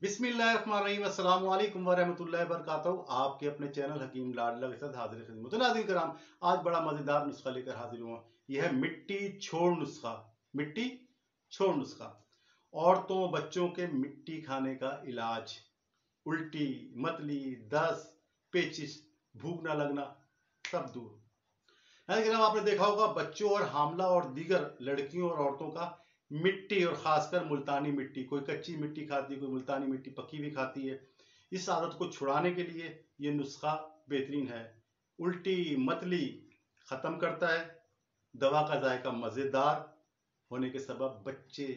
बिस्मिल्लाहिर्रहमानिर्रहीम अस्सलाम वालेकुम वरहमतुल्लाहि वबरकातुहू। आपके अपने चैनल हकीम लाडला के साथ हाजिर खिदमत। तो नाज़रीन कराम, आज बड़ा मजेदार नुस्खा लेकर हाजिर हुआ। यह है मिट्टी छोड़ नुस्खा। मिट्टी छोड़ नुस्खा औरतों बच्चों के मिट्टी खाने का इलाज। उल्टी, मतली, दस्त, पेचिश, भूख न लगना सब दूर। नाज़रीन, आपने देखा होगा बच्चों और हामला और दीगर लड़कियों और औरतों का मिट्टी और खासकर मुल्तानी मिट्टी, कोई कच्ची मिट्टी खाती है, कोई मुल्तानी मिट्टी पक्की भी खाती है। इस आदत को छुड़ाने के लिए ये नुस्खा बेहतरीन है। उल्टी मतली खत्म करता है। दवा का जायका मजेदार होने के सबब बच्चे,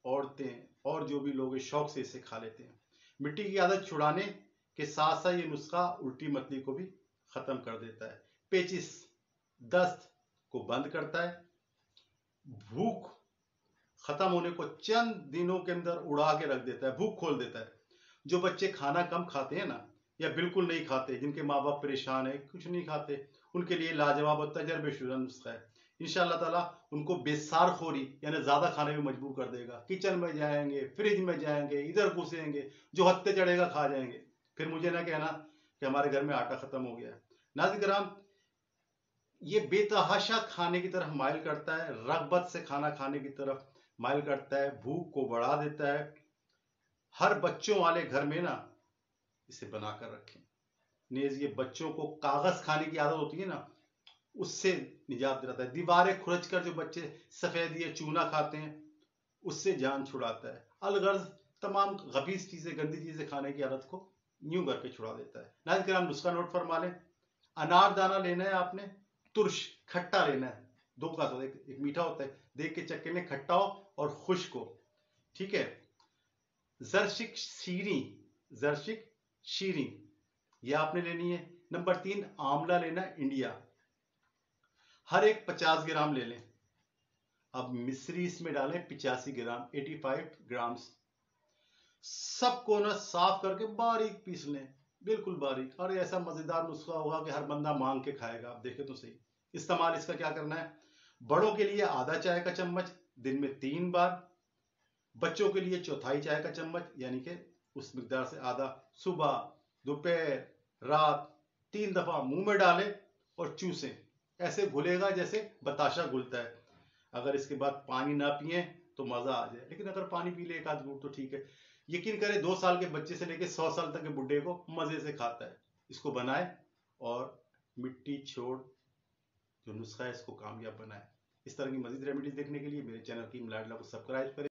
औरतें और जो भी लोग शौक से इसे खा लेते हैं। मिट्टी की आदत छुड़ाने के साथ साथ ये नुस्खा उल्टी मतली को भी खत्म कर देता है। पेचिस, दस्त को बंद करता है। भूख खत्म होने को चंद दिनों के अंदर उड़ा के रख देता है, भूख खोल देता है। जो बच्चे खाना कम खाते हैं ना, या बिल्कुल नहीं खाते, जिनके माँ बाप परेशान है, कुछ नहीं खाते, उनके लिए लाजवाब और तजर्बेशुदा नुस्खा है। इंशाअल्लाह ताला उनको बेसारखोरी यानी ज्यादा खाने में मजबूर कर देगा। किचन में जाएंगे, फ्रिज में जाएंगे, इधर घुसेंगे, जो हत्ते चढ़ेगा खा जाएंगे। फिर मुझे ना कहना कि हमारे घर में आटा खत्म हो गया। नाज़रीन कराम, ये बेतहाशा खाने की तरफ माइल करता है, रगबत से खाना खाने की तरफ माइल करता है, भूख को बढ़ा देता है। हर बच्चों वाले घर में ना इसे बनाकर रखें। नेज ये बच्चों को कागज खाने की आदत होती है ना, उससे निजात दिलाता है। दीवारें खुरच कर जो बच्चे सफेद या चूना खाते हैं, उससे जान छुड़ाता है। अलगर्ज तमाम गबीज चीजें, गंदी चीजें खाने की आदत को यूं करके छुड़ा देता है। नाज़रीन कराम, नुस्खा नोट फरमा लें। अनारदाना लेना है आपने, तुर्श खट्टा लेना है। दो का होता है, एक मीठा होता है, देख के चक्के में, खट्टा हो और खुश्क हो, ठीक है। जर्शिक शीरी, जर्शिक शीरी ये आपने लेनी है। नंबर 3, आंवला लेना है, इंडिया। हर एक 50 ग्राम ले लें। अब मिश्री इसमें डालें 85 ग्राम, 85 ग्राम्स। सबको ना साफ करके बारीक पीस लें, बिल्कुल बारीक। और ऐसा मजेदार नुस्खा होगा कि हर बंदा मांग के खाएगा। आप देखें तो सही। इस्तेमाल इसका क्या करना है। बड़ों के लिए आधा चाय का चम्मच दिन में 3 बार। बच्चों के लिए चौथाई चाय का चम्मच, यानी कि उस मिकदार से आधा, सुबह, दोपहर, रात 3 दफा मुंह में डालें और चूसें। ऐसे घुलेगा जैसे बताशा घुलता है। अगर इसके बाद पानी ना पिए तो मजा आ जाए, लेकिन अगर पानी पी ले एक आध घूंट तो ठीक है। यकीन करें, 2 साल के बच्चे से लेकर 100 साल तक के बुढ़े को मजे से खाता है। इसको बनाए और मिट्टी छोड़ जो नुस्खा है इसको कामयाब बनाए। इस तरह की मजीद रेमेडीज देखने के लिए मेरे चैनल की लाडला को सब्सक्राइब करें।